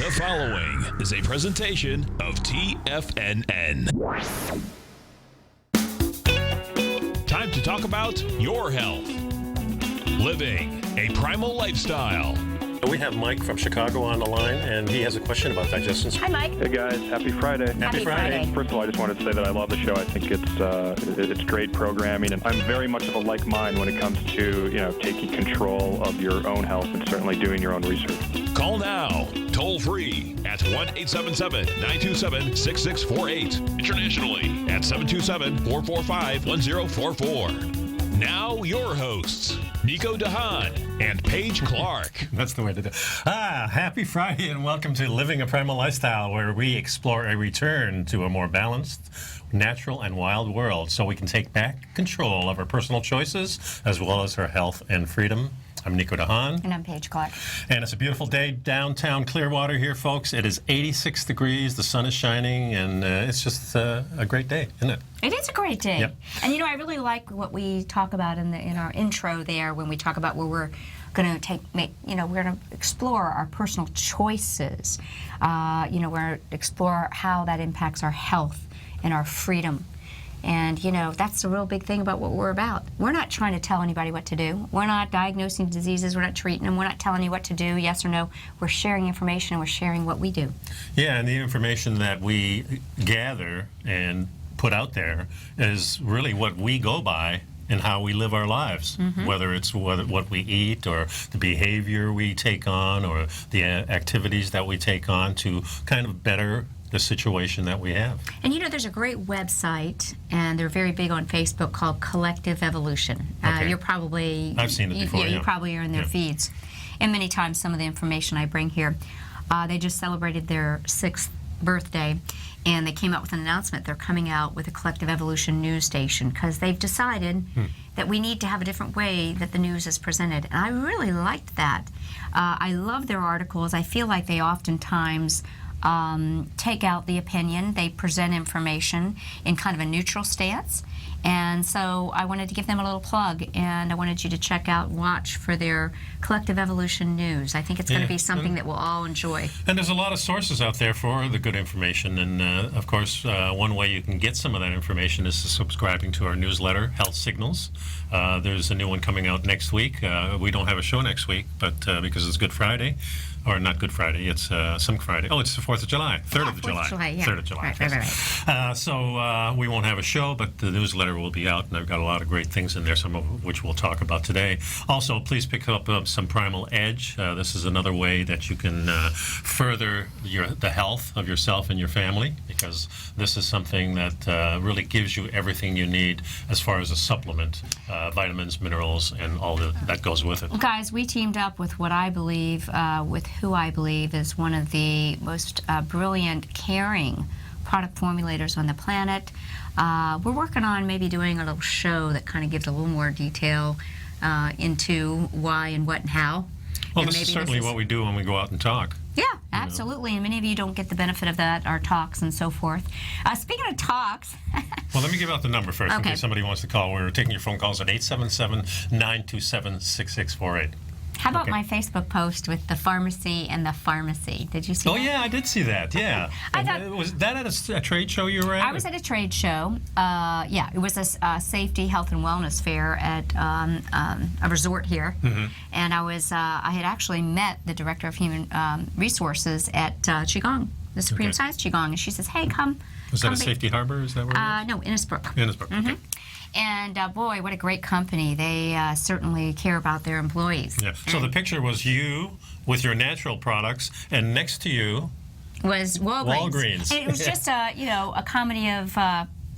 The following is a presentation of TFNN. Time to talk about your health. Living a primal lifestyle. We have Mike from Chicago on the line, and he has a question about digestion. Hi, Mike. Hey, guys. Happy Friday. Happy Friday. First of all, I just wanted to say that I love the show. I think it's great programming, and I'm very much of a like mind when it comes to, taking control of your own health and certainly doing your own research. Call now, toll free at 1-877-927-6648. Internationally at 727-445-1044. Now your hosts, Nico Haan and Paige Clarke. That's the way to do it. Happy Friday and welcome to Living a Primal Lifestyle, where we explore a return to a more balanced, natural, and wild world so we can take back control of our personal choices as well as our health and freedom. I'm Nico Haan. And I'm Paige Clarke. And it's a beautiful day downtown Clearwater here, folks. It is 86 degrees, the sun is shining, and it's just a great day, isn't it? It is a great day. Yep. And I really like what we talk about in our intro there when we talk about where we're going to we're going to explore our personal choices. We're going to explore how that impacts our health and our freedom. And, that's the real big thing about what we're about. We're not trying to tell anybody what to do. We're not diagnosing diseases. We're not treating them. We're not telling you what to do, yes or no. We're sharing information and we're sharing what we do. Yeah, and the information that we gather and put out there is really what we go by in how we live our lives, whether it's what we eat or the behavior we take on or the activities that we take on to kind of better the situation that we have. And there's a great website, and they're very big on Facebook, called Collective Evolution. Okay. You're probably... I've seen it before, You probably are in their feeds. And many times some of the information I bring here, they just celebrated their 6th birthday, and they came out with an announcement. They're coming out with a Collective Evolution news station because they've decided that we need to have a different way that the news is presented. And I really liked that. I love their articles. I feel like they oftentimes take out the opinion. They present information in kind of a neutral stance. And so I wanted to give them a little plug, and I wanted you to watch for their Collective Evolution news. I think it's going to be something that we'll all enjoy. And there's a lot of sources out there for the good information. And of course, one way you can get some of that information is subscribing to our newsletter, Health Signals. There's a new one coming out next week. We don't have a show next week, but because it's Good Friday. Or not Good Friday, it's some Friday. Oh, it's the 4th of July, 3rd of July. 3rd of July. Right. So we won't have a show, but the newsletter will be out, and I've got a lot of great things in there, some of which we'll talk about today. Also, please pick up some Primal Edge. This is another way that you can further the health of yourself and your family, because this is something that really gives you everything you need as far as a supplement, vitamins, minerals, and all that goes with it. Well, guys, we teamed up with who I believe is one of the most brilliant, caring product formulators on the planet. We're working on maybe doing a little show that kind of gives a little more detail into why and what and how. Well, and this is certainly what we do when we go out and talk. Yeah, absolutely. And many of you don't get the benefit of that, our talks and so forth. Speaking of talks... Well, let me give out the number first in case somebody wants to call. We're taking your phone calls at 877-927-6648. How about my Facebook post with the pharmacy and the pharmacy? Did you see that? Oh, yeah, I did see that, yeah. Was that at a trade show you were at? I was at a trade show. It was a safety, health, and wellness fair at a resort here. And I had actually met the Director of Human Resources at Qigong, the Supreme Science Qigong, and she says, hey, come. Was that a Safety Harbor? Is that where it was? No, Innisbrook. Innisbrook, okay. And boy, what a great company. They certainly care about their employees. Yeah. So the picture was you with your natural products, and next to you was Walgreens. And it was just a comedy of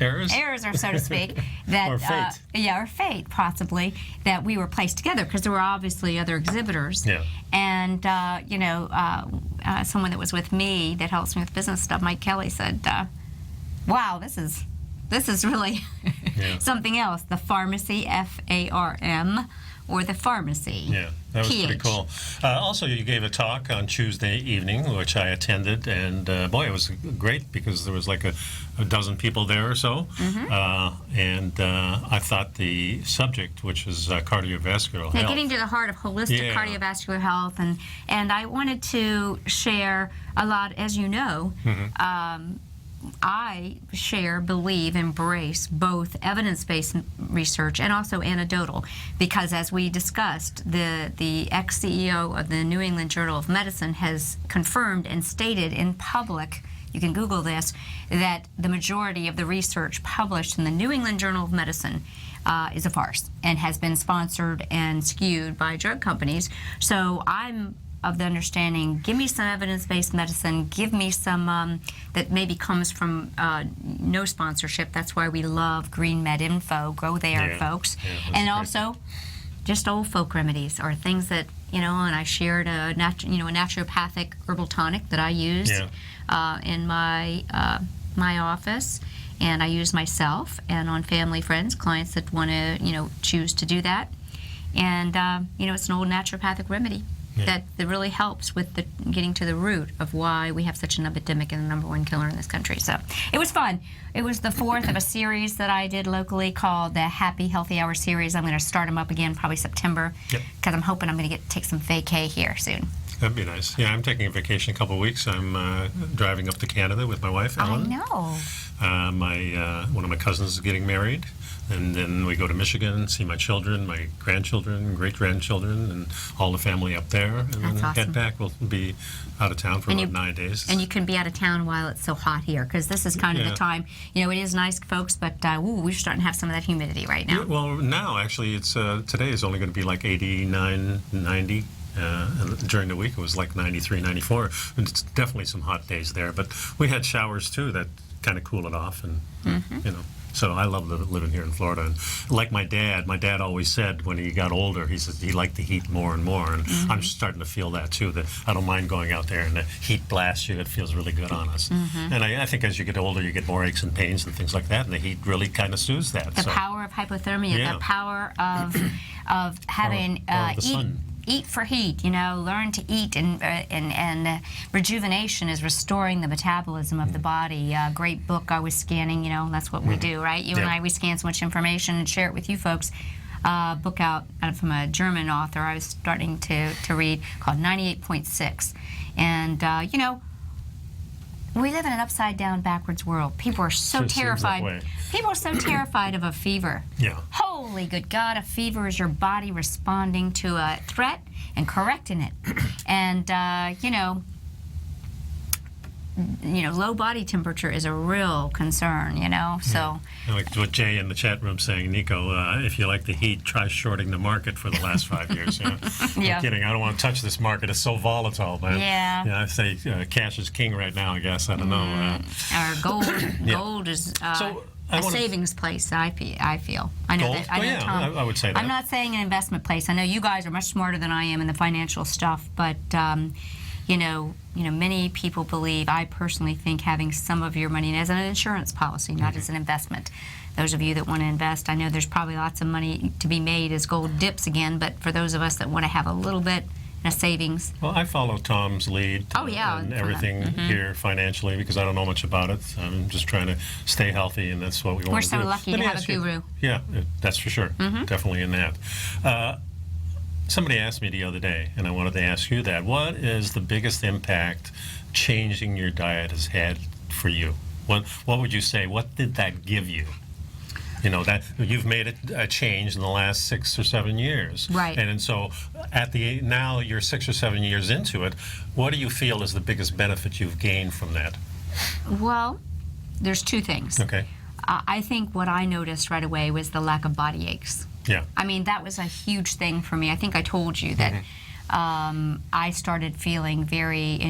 errors, or so to speak, that or fate. Or fate, possibly, that we were placed together because there were obviously other exhibitors. Yeah. And someone that was with me that helps me with business stuff, Mike Kelly, said, "Wow, this is really something else." The pharmacy, FARM, or the pharmacy. Yeah, that was pretty PH. cool. Also, you gave a talk on Tuesday evening, which I attended, and boy, it was great because there was like a dozen people there or so. And I thought the subject, which is cardiovascular Yeah, health. getting to the heart of holistic cardiovascular health, and I wanted to share a lot, as you know. I share, believe, embrace both evidence-based research and also anecdotal, because as we discussed, the ex-CEO of the New England Journal of Medicine has confirmed and stated in public, you can Google this, that the majority of the research published in the New England Journal of Medicine is a farce and has been sponsored and skewed by drug companies. So I'm of the understanding, give me some evidence-based medicine, give me some that maybe comes from no sponsorship. That's why we love Green Med Info. Go there, folks. Yeah, and great. also, just old folk remedies or things that, and I shared a naturopathic herbal tonic that I used in my my office, and I use myself and on family, friends, clients that want to, choose to do that. And, it's an old naturopathic remedy that really helps with getting to the root of why we have such an epidemic and the #1 killer in this country. So it was fun. It was the fourth of a series that I did locally called the Happy Healthy Hour series. I'm going to start them up again probably September because I'm hoping I'm going to take some vacay here soon. That'd be nice. Yeah, I'm taking a vacation a couple of weeks. I'm driving up to Canada with my wife, Ellen. I know. One of my cousins is getting married, and then we go to Michigan, see my children, my grandchildren, great-grandchildren, and all the family up there, and then awesome. head back. We'll be out of town for about 9 days. And you can be out of town while it's so hot here, because this is kind of the time. It is nice, folks, but we're starting to have some of that humidity right now. Well, now, actually, it's today is only going to be like 89, 90. And during the week, it was like 93, 94. And it's definitely some hot days there. But we had showers, too, that kind of cool it off. And, so I love living here in Florida. And like my dad always said when he got older, he said he liked the heat more and more. And I'm starting to feel that, too, that I don't mind going out there and the heat blasts you. It feels really good on us. And I think as you get older, you get more aches and pains and things like that. And the heat really kind of soothes that. The power of hypothermia, the power of having the sun. Eat for heat, learn to eat, and rejuvenation is restoring the metabolism of the body. Great book I was scanning, that's what we do, right? You and I, we scan so much information and share it with you folks. Book out from a German author I was starting to read called 98.6. And, we live in an upside-down, backwards world. People are so terrified. People are so terrified of a fever. Yeah. Holy good God, a fever is your body responding to a threat and correcting it. And, low body temperature is a real concern, so. Like what Jay in the chat room saying, Nico, if you like the heat, try shorting the market for the last 5 years. I'm kidding. I don't want to touch this market. It's so volatile, man. Yeah. I say cash is king right now, I guess. I don't know. Or gold is a savings place, I feel. I know gold? that. I know, Tom, I would say that. I'm not saying an investment place. I know you guys are much smarter than I am in the financial stuff, but many people believe, I personally think having some of your money as an insurance policy, not as an investment. Those of you that want to invest, I know there's probably lots of money to be made as gold dips again, but for those of us that want to have a little bit in a savings. Well, I follow Tom's lead on everything here financially because I don't know much about it. I'm just trying to stay healthy, and that's what we want to do. We're so lucky to have a guru. Yeah, that's for sure. Definitely in that. Somebody asked me the other day, and I wanted to ask you that. What is the biggest impact changing your diet has had for you? What would you say? What did that give you? That you've made a change in the last 6 or 7 years. Right. And so now you're 6 or 7 years into it. What do you feel is the biggest benefit you've gained from that? Well, there's two things. Okay. I think what I noticed right away was the lack of body aches. Yeah. I mean, that was a huge thing for me. I think I told you that I started feeling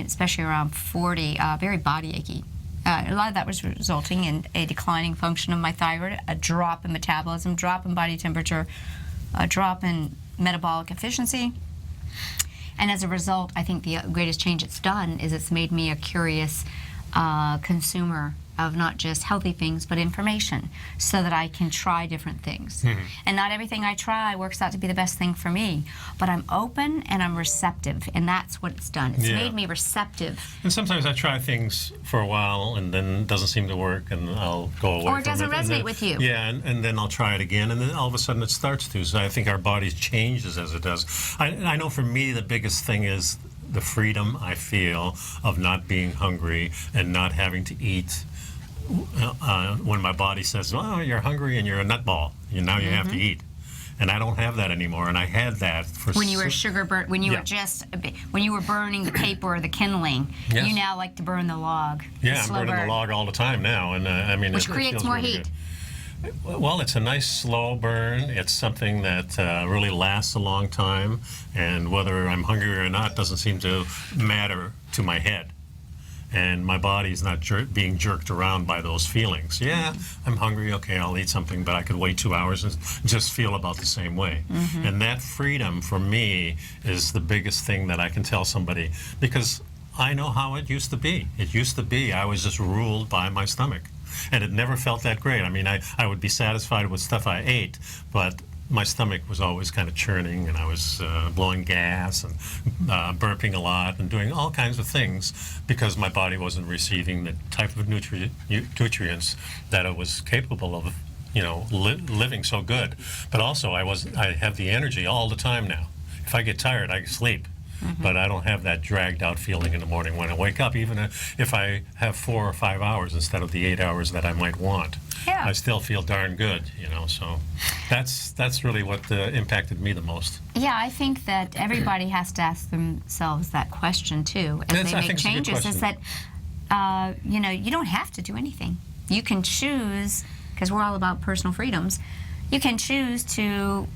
especially around 40, very body achy. A lot of that was resulting in a declining function of my thyroid, a drop in metabolism, drop in body temperature, a drop in metabolic efficiency. And as a result, I think the greatest change it's done is it's made me a curious consumer of not just healthy things, but information, so that I can try different things. And not everything I try works out to be the best thing for me, but I'm open and I'm receptive, and that's what it's done. It's made me receptive. And sometimes I try things for a while, and then it doesn't seem to work, and I'll go away from it. Or it doesn't resonate with you. Yeah, and then I'll try it again, and then all of a sudden it starts to. So I think our bodies changes as it does. I know for me the biggest thing is the freedom I feel of not being hungry and not having to eat when my body says, "Oh, you're hungry and you're a nutball. Now you have to eat." And I don't have that anymore. And I had that for when you were when you were burning the paper or the kindling. You now like to burn the log. Yeah, I'm burning the log all the time now, and I mean, which creates more really heat. Good. Well, it's a nice slow burn. It's something that really lasts a long time, and whether I'm hungry or not doesn't seem to matter to my head. And my body's not being jerked around by those feelings. Yeah, I'm hungry, okay, I'll eat something, but I could wait 2 hours and just feel about the same way. And that freedom for me is the biggest thing that I can tell somebody, because I know how it used to be. It used to be I was just ruled by my stomach. And it never felt that great. I mean, I would be satisfied with stuff I ate, but my stomach was always kind of churning, and I was blowing gas and burping a lot and doing all kinds of things because my body wasn't receiving the type of nutrients that it was capable of, living so good. But also, I have the energy all the time now. If I get tired, I can sleep. But I don't have that dragged out feeling in the morning when I wake up, even if I have 4 or 5 hours instead of the 8 hours that I might want. Yeah. I still feel darn good, so that's really what impacted me the most. Yeah, I think that everybody has to ask themselves that question too as they make changes. Is that you don't have to do anything. You can choose, because we're all about personal freedoms. You can choose to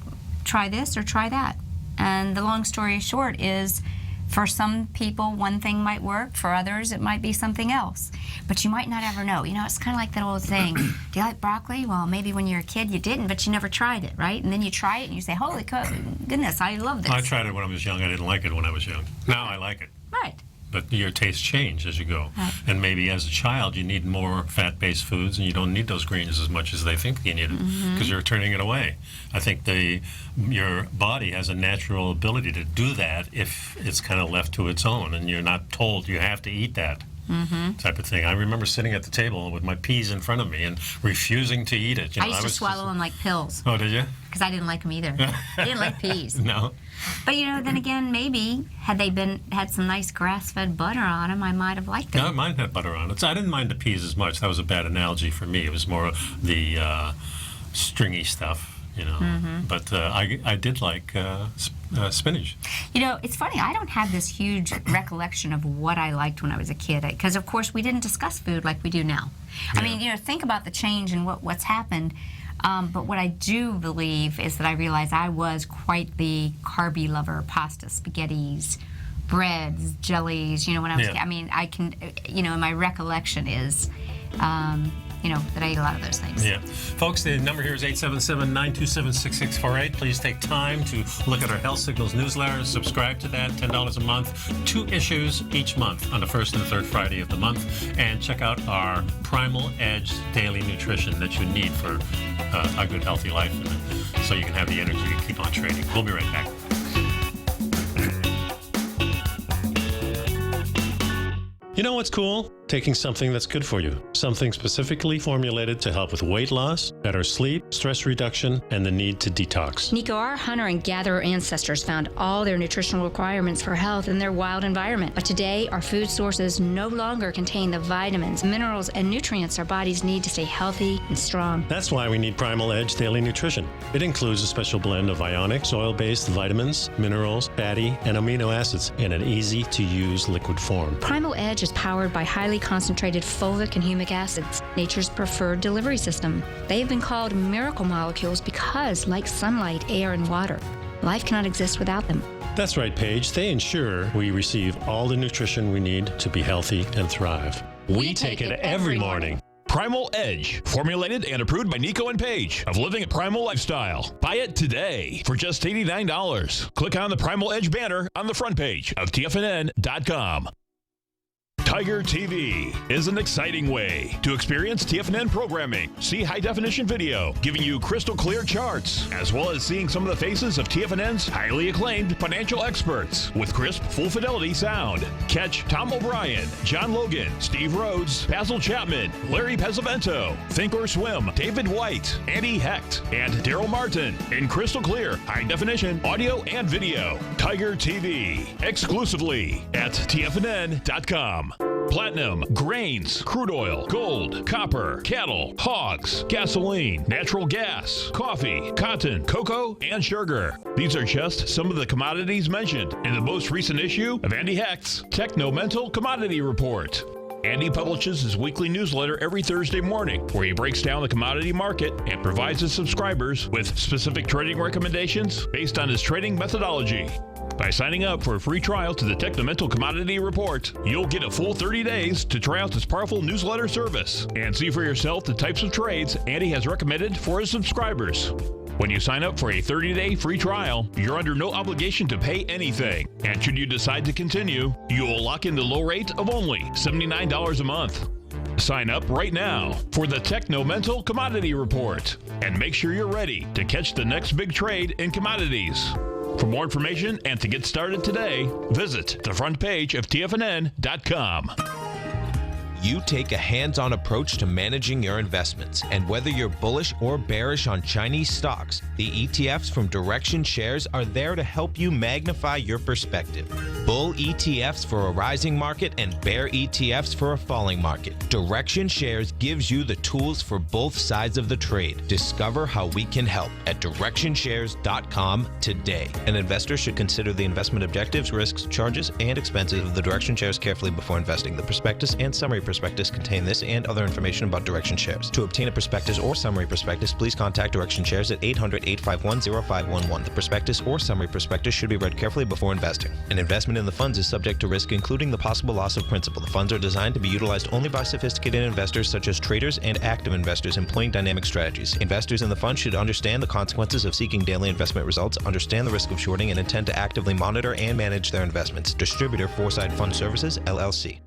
try this or try that. And the long story short is, for some people, one thing might work. For others, it might be something else. But you might not ever know. It's kind of like that old saying, do you like broccoli? Well, maybe when you were a kid you didn't, but you never tried it, right? And then you try it and you say, holy goodness, I love this. I tried it when I was young. I didn't like it when I was young. Now I like it. Right. But your tastes change as you go. Right. And maybe as a child you need more fat-based foods, and you don't need those greens as much as they think you need it, because you're turning it away. I think your body has a natural ability to do that if it's kind of left to its own, and you're not told you have to eat that. Type of thing. I remember sitting at the table with my peas in front of me and refusing to eat it. I used to swallow them like pills. Oh, did you? Because I didn't like them either. I didn't like peas. No. But then again, maybe had they had some nice grass-fed butter on them, I might have liked them. No, mine had butter on it. I didn't mind the peas as much. That was a bad analogy for me. It was more the stringy stuff. But I did like spinach. It's funny. I don't have this huge recollection of what I liked when I was a kid, because of course we didn't discuss food like we do now. I mean, think about the change and what's happened. But what I do believe is that I realized I was quite the carby lover: pasta, spaghettis, breads, jellies. When I was, I mean, I can, my recollection is. That I eat a lot of those things. Yeah. Folks, the number here is 877-927-6648. Please take time to look at our Health Signals newsletter. Subscribe to that, $10 a month. 2 issues each month on the first and third Friday of the month. And check out our Primal Edge daily nutrition that you need for a good, healthy life, so you can have the energy to keep on training. We'll be right back. You know what's cool? Taking something that's good for you. Something specifically formulated to help with weight loss, better sleep, stress reduction, and the need to detox. Nico, our hunter and gatherer ancestors found all their nutritional requirements for health in their wild environment. But today, our food sources no longer contain the vitamins, minerals, and nutrients our bodies need to stay healthy and strong. That's why we need Primal Edge Daily Nutrition. It includes a special blend of ionic, soil-based vitamins, minerals, fatty, and amino acids in an easy-to-use liquid form. Primal Edge is powered by highly concentrated fulvic and humic acids, nature's preferred delivery system. They've been called miracle molecules because, like sunlight, air, and water, life cannot exist without them. That's right, Paige. They ensure we receive all the nutrition we need to be healthy and thrive. We take it every morning. Primal Edge, formulated and approved by Nico and Paige of Living a Primal Lifestyle. Buy it today for just $89. Click on the Primal Edge banner on the front page of TFNN.com. Tiger TV is an exciting way to experience TFNN programming. See high-definition video, giving you crystal clear charts, as well as seeing some of the faces of TFNN's highly acclaimed financial experts with crisp, full-fidelity sound. Catch Tom O'Brien, John Logan, Steve Rhodes, Basil Chapman, Larry Pesavento, Think or Swim, David White, Andy Hecht, and Daryl Martin in crystal clear, high-definition audio and video. Tiger TV, exclusively at TFNN.com. Platinum, grains, crude oil, gold, copper, cattle, hogs, gasoline, natural gas, coffee, cotton, cocoa, and sugar. These are just some of the commodities mentioned in the most recent issue of Andy Hecht's Techno-Mental Commodity Report. Andy publishes his weekly newsletter every Thursday morning, where he breaks down the commodity market and provides his subscribers with specific trading recommendations based on his trading methodology. By signing up for a free trial to the Techno-Mental Commodity Report, you'll get a full 30 days to try out this powerful newsletter service and see for yourself the types of trades Andy has recommended for his subscribers. When you sign up for a 30-day free trial, you're under no obligation to pay anything. And should you decide to continue, you will lock in the low rate of only $79 a month. Sign up right now for the Techno-Mental Commodity Report and make sure you're ready to catch the next big trade in commodities. For more information and to get started today, visit the front page of TFNN.com. You take a hands-on approach to managing your investments, and whether you're bullish or bearish on Chinese stocks, the ETFs from Direction Shares are there to help you magnify your perspective. Bull ETFs for a rising market and bear ETFs for a falling market. Direction Shares gives you the tools for both sides of the trade. Discover how we can help at DirectionShares.com today. An investor should consider the investment objectives, risks, charges, and expenses of the Direction Shares carefully before investing. The prospectus and summary prospectus contain this and other information about Direction Shares. To obtain a prospectus or summary prospectus, please contact Direction Shares at 800-851-0511. The prospectus or summary prospectus should be read carefully before investing. An investment in the funds is subject to risk, including the possible loss of principal. The funds are designed to be utilized only by sophisticated investors such as traders and active investors employing dynamic strategies. Investors in the fund should understand the consequences of seeking daily investment results, understand the risk of shorting, and intend to actively monitor and manage their investments. Distributor Foresight Fund Services, LLC.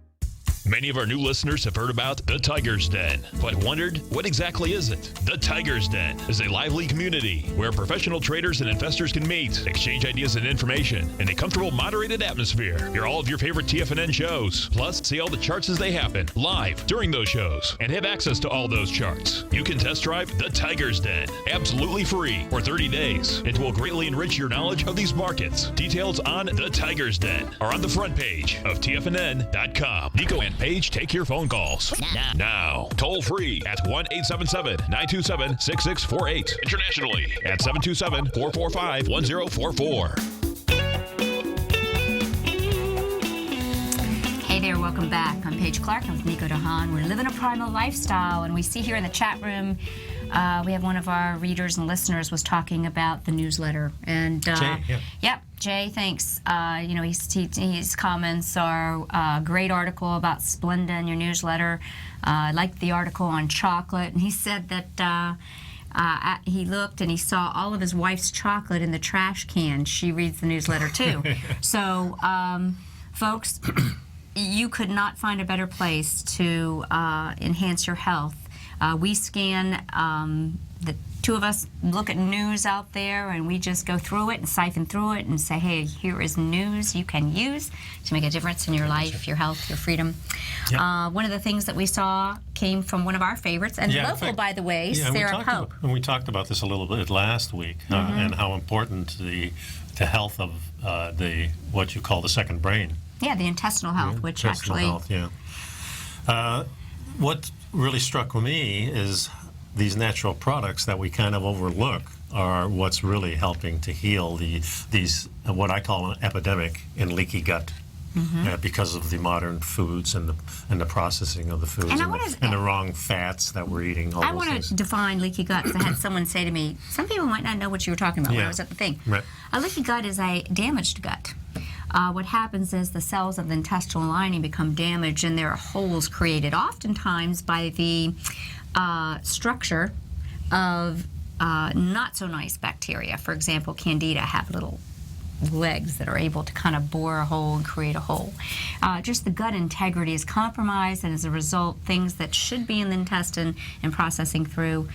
Many of our new listeners have heard about the Tiger's Den, but wondered, what exactly is it? The Tiger's Den is a lively community where professional traders and investors can meet, exchange ideas and information in a comfortable, moderated atmosphere. Hear all of your favorite TFNN shows, plus see all the charts as they happen live during those shows, and have access to all those charts. You can test drive the Tiger's Den absolutely free for 30 days. It will greatly enrich your knowledge of these markets. Details on the Tiger's Den are on the front page of TFNN.com. Nico and Paige take your phone calls now. Toll free at 1-877-927-6648. Internationally at 727-445-1044. Hey there, welcome back. I'm Paige Clarke. I'm with Nico to Haan. We're living a primal lifestyle, and we see here in the chat room, we have one of our readers and listeners was talking about the newsletter. And Jay, yeah. Yep, Jay, thanks. His comments are a great article about Splenda in your newsletter. I liked the article on chocolate, and he said that he looked and he saw all of his wife's chocolate in the trash can. She reads the newsletter too. So, folks, you could not find a better place to enhance your health. We scan, the two of us look at news out there, and we just go through it and siphon through it and say, hey, here is news you can use to make a difference in your life, your health, your freedom. Yep. One of the things that we saw came from one of our favorites, and local, by the way, Sarah Pope. We talked about this a little bit last week, and how important the health of what you call the second brain. Yeah, the intestinal health, which intestinal actually... health, yeah. What really struck me is these natural products that we kind of overlook are what's really helping to heal these what I call an epidemic in leaky gut. Because of the modern foods and the processing of the foods and the wrong fats that we're eating. I want to define leaky gut. I had someone say to me, some people might not know what you were talking about when I was at the thing. Right. A leaky gut is a damaged gut. What happens is the cells of the intestinal lining become damaged, and there are holes created, oftentimes by the structure of not so nice bacteria. For example, Candida have little legs that are able to kind of bore a hole and create a hole. Just the gut integrity is compromised, and as a result, things that should be in the intestine and processing through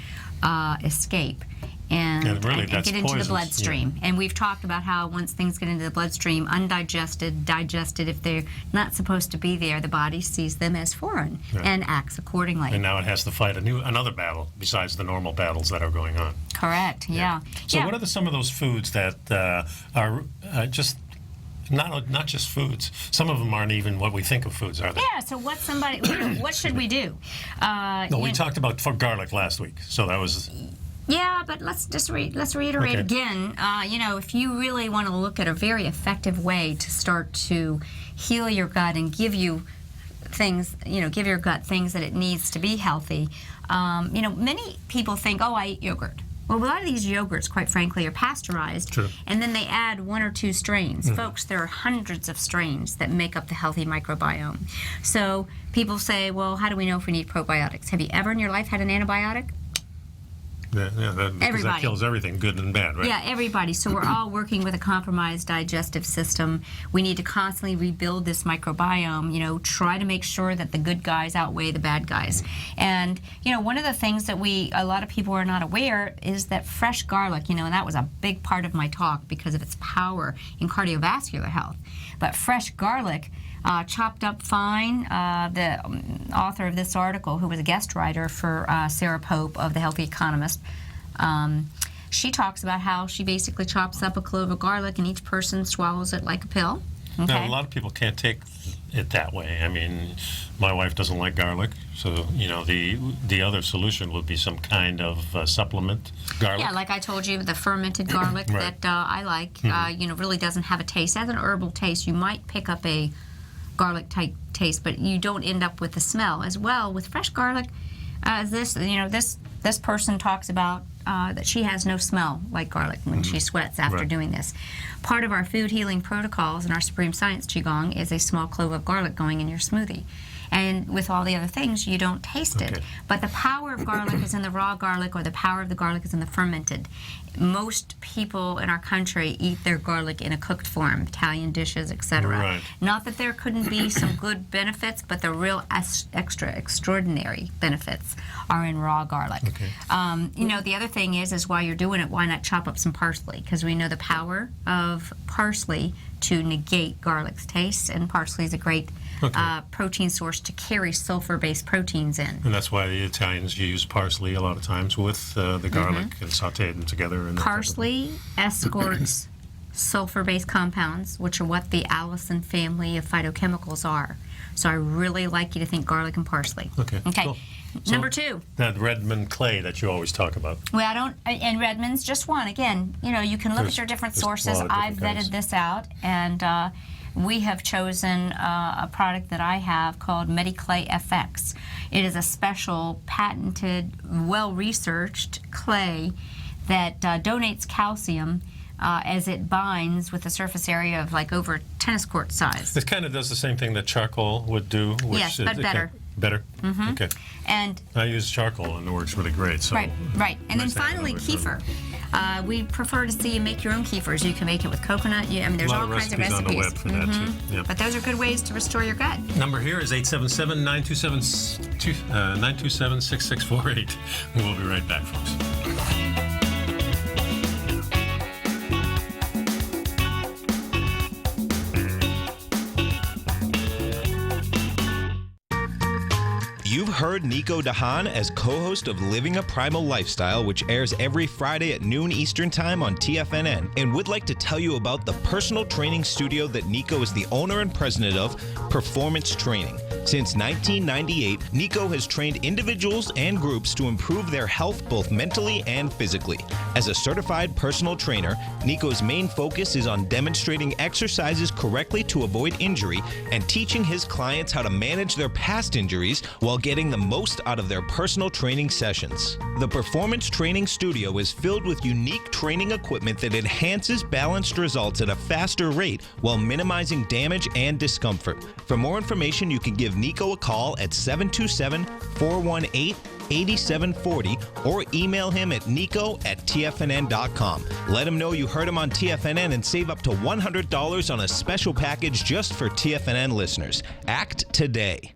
escape. And really, get into poisons, the bloodstream. yeah. And we've talked about how once things get into the bloodstream, undigested, digested, if they're not supposed to be there, the body sees them as foreign and acts accordingly. And now it has to fight another battle besides the normal battles that are going on. Correct, yeah. So what are some of those foods that are just not just foods? Some of them aren't even what we think of foods, are they? Yeah, so what should we do? We talked about garlic last week, so that was... Yeah, but let's reiterate again. If you really want to look at a very effective way to start to heal your gut and give you things, give your gut things that it needs to be healthy. Many people think, oh, I eat yogurt. Well, a lot of these yogurts, quite frankly, are pasteurized. True. And then they add 1 or 2 strains. Folks, there are hundreds of strains that make up the healthy microbiome. So people say, well, how do we know if we need probiotics? Have you ever in your life had an antibiotic? Because that kills everything, good and bad, right? Yeah, everybody. So we're all working with a compromised digestive system. We need to constantly rebuild this microbiome, try to make sure that the good guys outweigh the bad guys. And, one of the things that a lot of people are not aware is that fresh garlic, and that was a big part of my talk because of its power in cardiovascular health. But fresh garlic, chopped up fine. The author of this article, who was a guest writer for Sarah Pope of The Healthy Economist, she talks about how she basically chops up a clove of garlic and each person swallows it like a pill. Okay? Now, a lot of people can't take it that way. I mean, my wife doesn't like garlic, so, the other solution would be some kind of supplement garlic. Yeah, like I told you, the fermented garlic that I like, really doesn't have a taste. It has an herbal taste. You might pick up a garlic type taste, but you don't end up with the smell. As well with fresh garlic, this person talks about that she has no smell like garlic when she sweats after doing this. Part of our food healing protocols in our Supreme Science Qigong is a small clove of garlic going in your smoothie. And with all the other things, you don't taste it. But the power of garlic is in the raw garlic, or the power of the garlic is in the fermented. Most people in our country eat their garlic in a cooked form, Italian dishes, etc. Right. Not that there couldn't be some good benefits, but the real extraordinary benefits are in raw garlic. The other thing is while you're doing it, why not chop up some parsley? Because we know the power of parsley to negate garlic's taste, and parsley is a great protein source to carry sulfur-based proteins in. And that's why the Italians use parsley a lot of times with the garlic and saute them together. And parsley escorts sulfur-based compounds, which are what the allicin family of phytochemicals are. So I really like you to think garlic and parsley. Okay. Cool. Number 2. That Redmond clay that you always talk about. Well, and Redmond's just one. Again, you can look at your different sources. I've vetted this out, and we have chosen a product that I have called MediClay FX. It is a special, patented, well-researched clay that donates calcium as it binds with a surface area of like over tennis court size. This kind of does the same thing that charcoal would do. Which Yes, but better. Better? Okay. And I use charcoal and it works really great. So right. And then finally, kefir. We prefer to see you make your own kefirs. You can make it with coconut. There's all kinds of recipes on the web for that too. Yeah. But those are good ways to restore your gut. Number here is 877-927-6648. We'll be right back, folks. You've heard Nico Haan as co-host of Living a Primal Lifestyle, which airs every Friday at noon Eastern Time on TFNN, and would like to tell you about the personal training studio that Nico is the owner and president of, Performance Training. Since 1998, Nico has trained individuals and groups to improve their health both mentally and physically. As a certified personal trainer, Nico's main focus is on demonstrating exercises correctly to avoid injury and teaching his clients how to manage their past injuries while getting the most out of their personal training sessions. The Performance Training Studio is filled with unique training equipment that enhances balanced results at a faster rate while minimizing damage and discomfort. For more information, you can give Nico a call at 727-418 8740 or email him at nico@tfnn.com. Let him know you heard him on TFNN and save up to $100 on a special package just for TFNN listeners. Act today.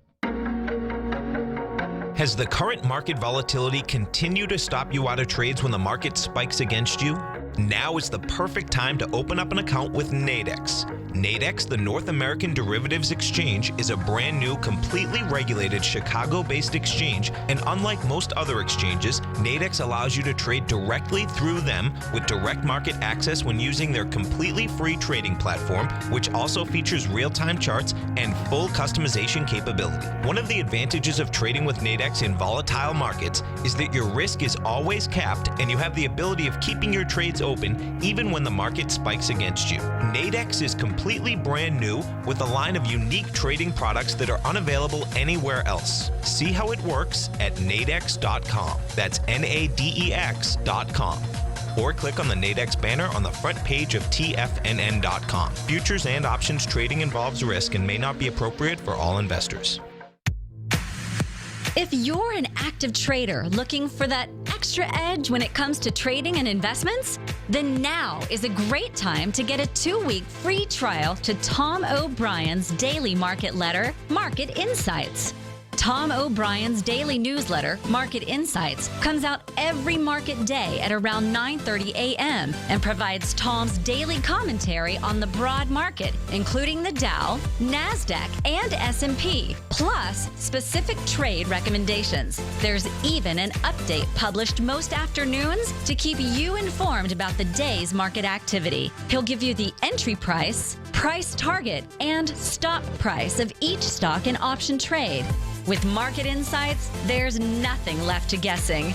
Has the current market volatility continued to stop you out of trades when the market spikes against you? Now is the perfect time to open up an account with Nadex. Nadex, the North American Derivatives Exchange, is a brand new, completely regulated Chicago-based exchange, and unlike most other exchanges, Nadex allows you to trade directly through them with direct market access when using their completely free trading platform, which also features real-time charts and full customization capability. One of the advantages of trading with Nadex in volatile markets is that your risk is always capped and you have the ability of keeping your trades open even when the market spikes against you. Nadex is completely brand new with a line of unique trading products that are unavailable anywhere else. See how it works at nadex.com. That's NADEX.com. Or click on the Nadex banner on the front page of TFNN.com. Futures and options trading involves risk and may not be appropriate for all investors. If you're an active trader looking for that extra edge when it comes to trading and investments, then now is a great time to get a 2-week free trial to Tom O'Brien's daily market letter, Market Insights. Tom O'Brien's daily newsletter, Market Insights, comes out every market day at around 9:30 a.m. and provides Tom's daily commentary on the broad market, including the Dow, NASDAQ, and S&P, plus specific trade recommendations. There's even an update published most afternoons to keep you informed about the day's market activity. He'll give you the entry price, price target, and stop price of each stock and option trade. With Market Insights, there's nothing left to guessing.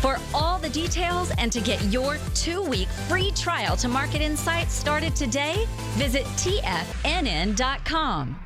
For all the details and to get your 2-week free trial to Market Insights started today, visit TFNN.com.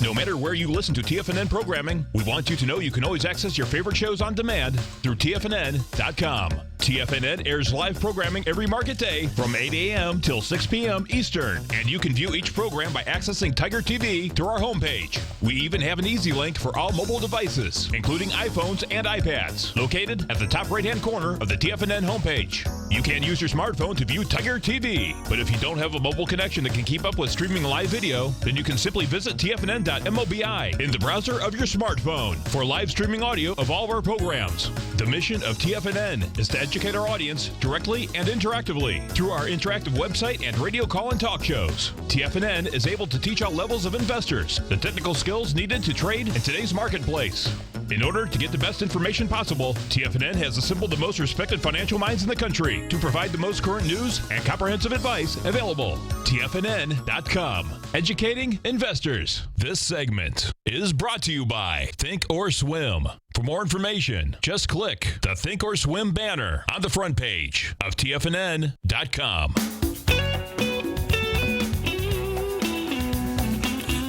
No matter where you listen to TFNN programming, we want you to know you can always access your favorite shows on demand through TFNN.com. TFNN airs live programming every market day from 8 a.m. till 6 p.m. Eastern, and you can view each program by accessing Tiger TV through our homepage. We even have an easy link for all mobile devices, including iPhones and iPads, located at the top right-hand corner of the TFNN homepage. You can use your smartphone to view Tiger TV, but if you don't have a mobile connection that can keep up with streaming live video, then you can simply visit TFNN.mobi in the browser of your smartphone for live streaming audio of all of our programs. The mission of TFNN is to educate our audience directly and interactively through our interactive website and radio call and talk shows. TFNN is able to teach all levels of investors the technical skills needed to trade in today's marketplace. In order to get the best information possible, TFNN has assembled the most respected financial minds in the country to provide the most current news and comprehensive advice available. TFNN.com, educating investors. This segment is brought to you by Think or Swim. For more information, just click the Think or Swim banner on the front page of TFNN.com.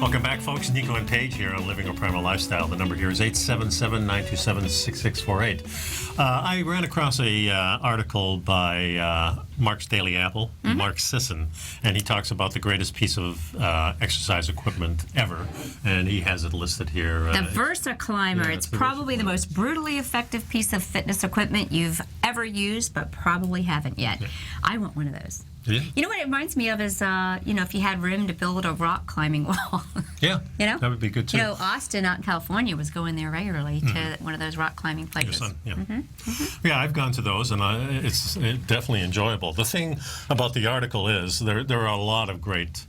Welcome back, folks. Nico and Paige here on Living a Primal Lifestyle. The number here is 877-927-6648. I ran across a article by Mark's Daily Apple, Mark Sisson, and he talks about the greatest piece of exercise equipment ever, and he has it listed here. The Versa Climber. It's probably the most brutally effective piece of fitness equipment you've ever used, but probably haven't yet. Yeah. I want one of those. Yeah. You know what it reminds me of is, if you had room to build a rock climbing wall. Yeah, that would be good too. Austin out in California was going there regularly to one of those rock climbing places. Your son, yeah. Yeah, I've gone to those, and it's definitely enjoyable. The thing about the article is there are a lot of great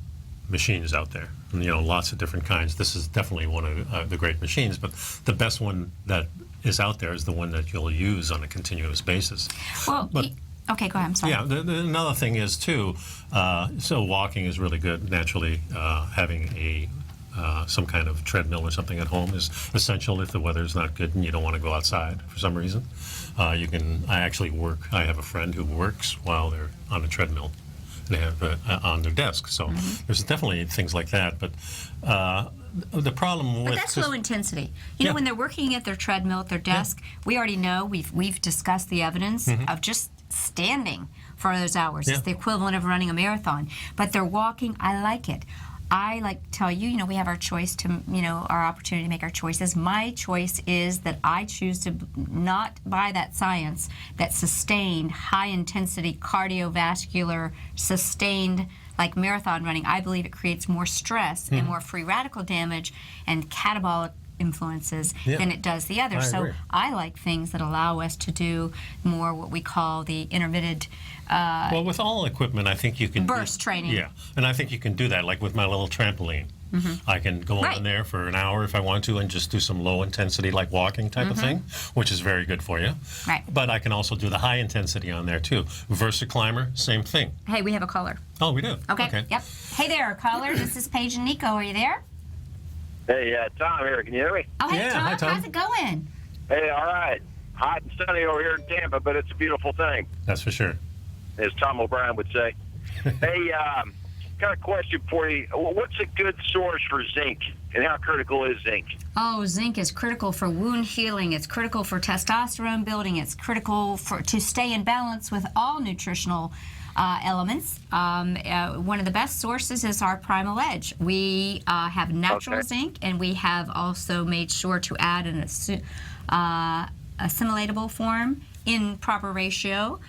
machines out there, and, lots of different kinds. This is definitely one of the great machines, but the best one that is out there is the one that you'll use on a continuous basis. Well, okay, go ahead. I'm sorry. Yeah, another thing is, too, so walking is really good. Naturally, having some kind of treadmill or something at home is essential if the weather's not good and you don't want to go outside for some reason. I actually work. I have a friend who works while they're on a treadmill. They have on their desk. So there's definitely things like that. But the problem with... But that's low intensity. You know, when they're working at their treadmill at their desk, we already know, we've discussed the evidence of just standing for those hours. It's the equivalent of running a marathon. But they're walking. I like it. I like to tell you, we have our choice to, our opportunity to make our choices. My choice is that I choose to not buy that science, that sustained, high-intensity, cardiovascular, sustained, like marathon running. I believe it creates more stress and more free radical damage and catabolic influences than it does the other. So I like things that allow us to do more what we call the intermittent well, with all equipment, I think you can burst training. Yeah, and I think you can do that, like with my little trampoline. I can go on there for an hour if I want to and just do some low intensity, like walking type of thing, which is very good for you. Right. But I can also do the high intensity on there too. Versa climber, same thing. Hey, we have a caller. Oh, we do? Okay. Yep. Hey there, caller. This is Paige and Nico. Are you there? Hey, Tom here. Can you hear me? Oh, hey, Yeah, Tom. hi, Tom. How's it going? Hey, all right. Hot and sunny over here in Tampa, but it's a beautiful thing, That's for sure. as Tom O'Brien would say. Hey, got a question for you. What's a good source for zinc, and how critical is zinc? Oh, zinc is critical for wound healing. It's critical for testosterone building. It's critical to stay in balance with all nutritional elements. One of the best sources is our Primal Edge. We have natural zinc, and we have also made sure to add an assimilatable form in proper ratio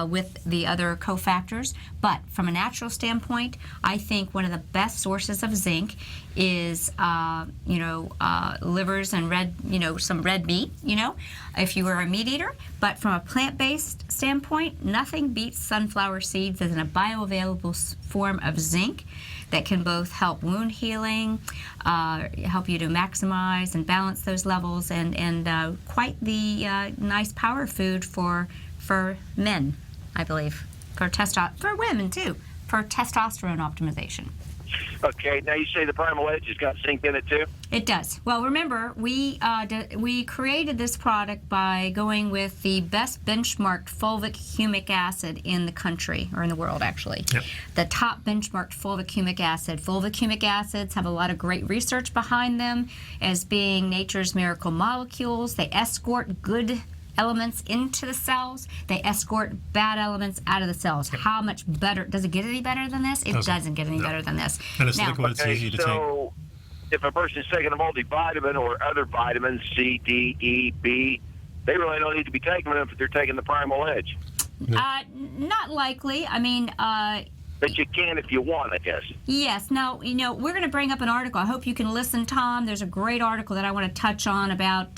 with the other cofactors. But from a natural standpoint, I think one of the best sources of zinc is, livers and some red meat, if you were a meat eater. But from a plant-based standpoint, nothing beats sunflower seeds as a bioavailable form of zinc that can both help wound healing, help you to maximize and balance those levels, and quite the nice power food for men, I believe, for women too, for testosterone optimization. Okay, now you say the Primal Edge has got zinc in it too? It does. Well, remember, we created this product by going with the best benchmarked fulvic humic acid in the country, or in the world, actually. Yep. The top benchmarked fulvic humic acid. Fulvic humic acids have a lot of great research behind them as being nature's miracle molecules. They escort good elements into the cells. They escort bad elements out of the cells. Yep. How much better? Does it get any better than this? It doesn't get any better than this. And it's Now, liquid, it's easy to take. So if a person's taking a multivitamin or other vitamins, C, D, E, B, they really don't need to be taking them if they're taking the Primal Edge. Not likely. I mean, But you can if you want, I guess. yes. Now, we're going to bring up an article. I hope you can listen, Tom. There's a great article that I want to touch on about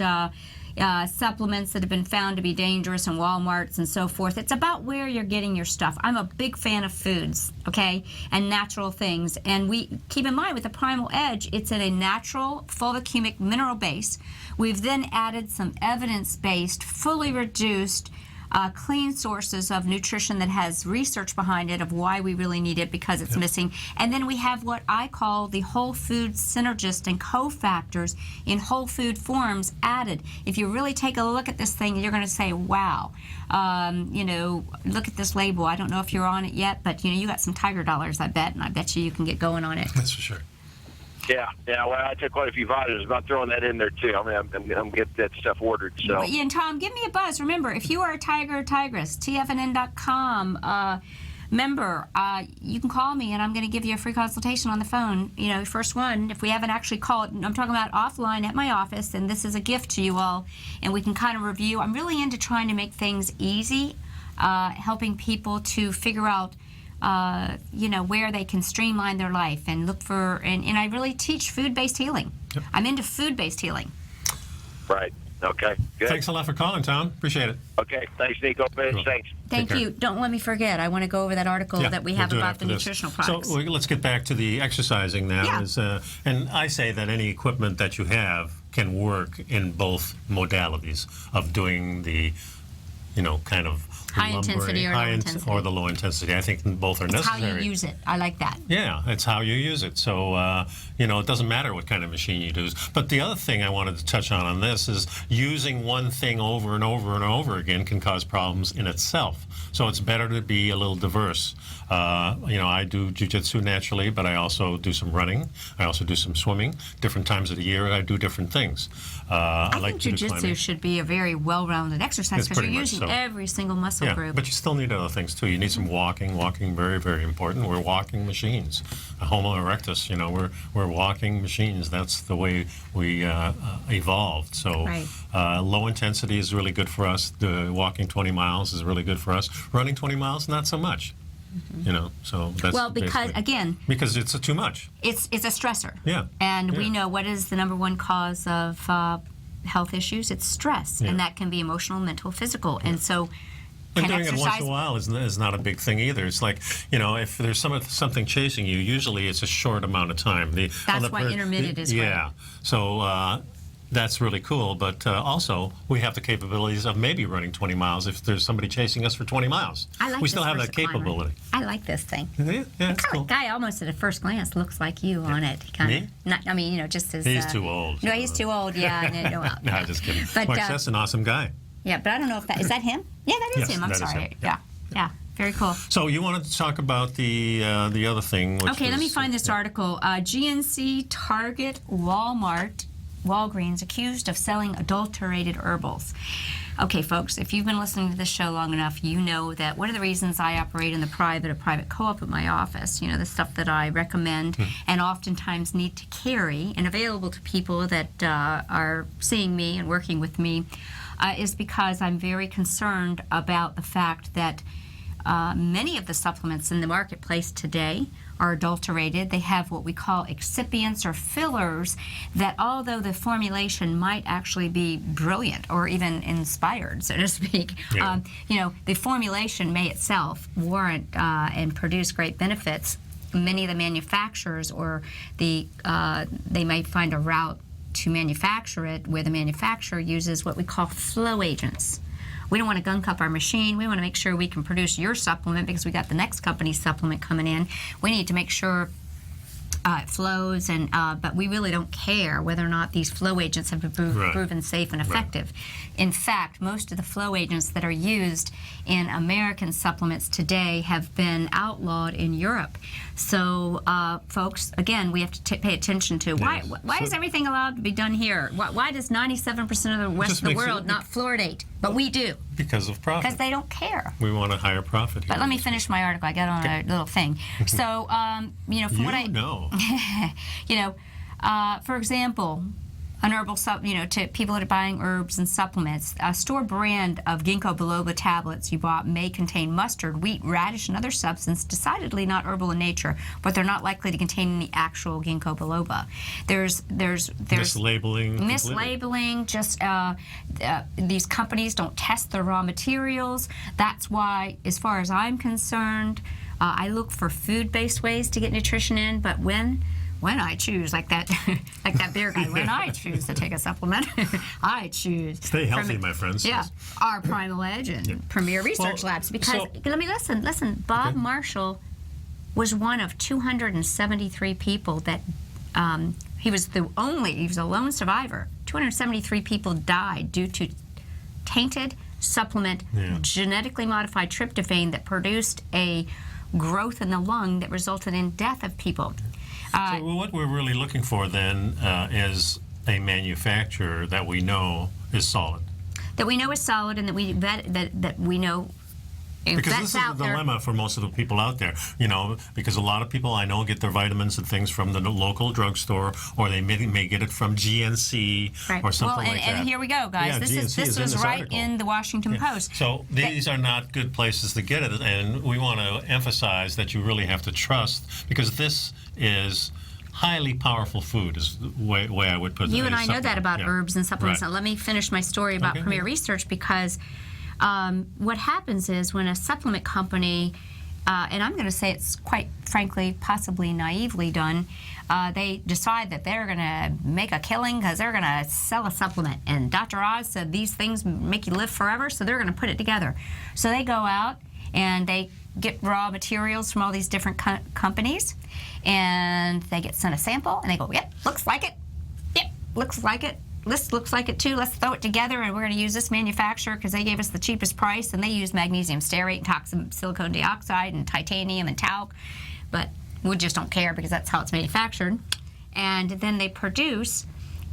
supplements that have been found to be dangerous in Walmarts and so forth. It's about where you're getting your stuff. I'm a big fan of foods, okay, and natural things. And we keep in mind with the Primal Edge, it's in a natural fulvic humic mineral base. We've then added some evidence-based, fully reduced, clean sources of nutrition that has research behind it of why we really need it because it's missing. And then we have what I call the whole food synergist and cofactors in whole food forms added. If you really take a look at this thing, you're going to say, wow, look at this label. I don't know if you're on it yet, but you got some tiger dollars, I bet, and I bet you can get going on it. That's for sure. Yeah. Well, I took quite a few vitamins. I'm throwing that in there too. I'm gonna get that stuff ordered. So. Well, and Tom, give me a buzz. Remember, if you are a tiger or tigress, TFNN.com member, you can call me and I'm going to give you a free consultation on the phone. First one, if we haven't actually called, I'm talking about offline at my office, and this is a gift to you all, and we can kind of review. I'm really into trying to make things easy, helping people to figure out where they can streamline their life and look for, and I really teach food-based healing. Yep. I'm into food-based healing. Right. Okay. Good. Thanks a lot for calling, Tom. Appreciate it. Okay. Thanks, Nico. Cool. Thanks. Thank you. Don't let me forget. I want to go over that article that we have do it about after the this. nutritional products. So let's get back to the exercising now. Yeah. And I say that any equipment that you have can work in both modalities of doing the, kind of High intensity or low intensity. Or the low intensity. I think both are necessary. How you use it. I like that. Yeah, it's how you use it. So, it doesn't matter what kind of machine you use. But the other thing I wanted to touch on this is using one thing over and over and over again can cause problems in itself. So it's better to be a little diverse. I do jiu-jitsu naturally, but I also do some running. I also do some swimming. Different times of the year, I do different things. I like think to do jiu-jitsu climbing. should be a very well-rounded exercise It's because you're pretty much using using every single muscle group. But you still need other things too. You need some walking. Walking, very, very important. We're walking machines. Homo erectus, we're walking machines. That's the way we evolved. So low intensity is really good for us. Walking 20 miles is really good for us. Running 20 miles, not so much. So that's because it's too much. It's a stressor. Yeah. And we know what is the number one cause of health issues. It's stress, and that can be emotional, mental, physical, and so. And doing it once in a while is not a big thing either. It's like, if there's something chasing you, usually it's a short amount of time. That's why intermittent is great. Yeah. So that's really cool. But also, we have the capabilities of maybe running 20 miles if there's somebody chasing us for 20 miles. We still have that capability. I like this thing. Yeah, it's cool. Guy almost at a first glance looks like you on it. Me? Just as... He's too old. No, he's too old, yeah. No, just kidding. But, Mark, that's an awesome guy. Yeah, but I don't know if is that him? Yeah, that is him. I'm sorry. Yeah, very cool. So you wanted to talk about the other thing. Which let me find this article. GNC, Target, Walmart, Walgreens accused of selling adulterated herbals. Okay, folks, if you've been listening to this show long enough, you know that one of the reasons I operate in a private co-op at my office, the stuff that I recommend and oftentimes need to carry and available to people that are seeing me and working with me, is because I'm very concerned about the fact that many of the supplements in the marketplace today are adulterated. They have what we call excipients or fillers that, although the formulation might actually be brilliant or even inspired, so to speak, the formulation may itself warrant and produce great benefits. Many of the manufacturers they may find a route to manufacture it where the manufacturer uses what we call flow agents. We don't want to gunk up our machine. We want to make sure we can produce your supplement because we got the next company's supplement coming in. We need to make sure it flows, but we really don't care whether or not these flow agents have been proven safe and effective. In fact, most of the flow agents that are used in American supplements today have been outlawed in Europe. So, folks, again, we have to pay attention to why is everything allowed to be done here? Why does 97% of the rest of the world not fluoridate? But we do. Because of profit. Because they don't care. We want a higher profit here. But let me finish my article. I got on a little thing. So, for example, an herbal to people that are buying herbs and supplements, a store brand of ginkgo biloba tablets you bought may contain mustard, wheat, radish, and other substance decidedly not herbal in nature, but they're not likely to contain the actual ginkgo biloba. There's mislabeling. Just these companies don't test their raw materials. That's why, as far as I'm concerned, I look for food-based ways to get nutrition in, but when I choose, like that beer guy, when I choose to take a supplement, I choose. Stay healthy, my friends. Yeah, our Primal Edge and Premier Research Labs. Because, let me listen, Bob Marshall was one of 273 people that, he was a lone survivor. 273 people died due to tainted supplement, genetically modified tryptophan that produced a growth in the lung that resulted in death of people. So what we're really looking for then is a manufacturer that we know is solid. That we know is solid, and that we know. Because this is the dilemma for most of the people out there, because a lot of people I know get their vitamins and things from the local drugstore, or they may get it from GNC or something like that. And here we go, guys. Yeah, this was right in the Washington Post. So these are not good places to get it, and we want to emphasize that you really have to trust, because this is highly powerful food, is the way I would put it. You and I know that about herbs and supplements. Now, let me finish my story about Premier Research, because what happens is when a supplement company, and I'm going to say it's quite frankly, possibly naively done, they decide that they're going to make a killing because they're going to sell a supplement. And Dr. Oz said these things make you live forever, so they're going to put it together. So they go out and they get raw materials from all these different companies, and they get sent a sample, and they go, yep, looks like it. Yep, looks like it. This looks like it too. Let's throw it together, and we're going to use this manufacturer because they gave us the cheapest price, and they use magnesium stearate, and silicon dioxide, and titanium, and talc. But we just don't care because that's how it's manufactured. And then they produce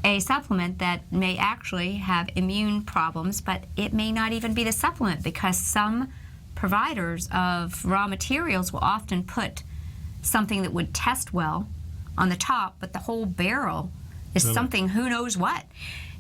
a supplement that may actually have immune problems, but it may not even be the supplement, because some providers of raw materials will often put something that would test well on the top, but the whole barrel is something who knows what.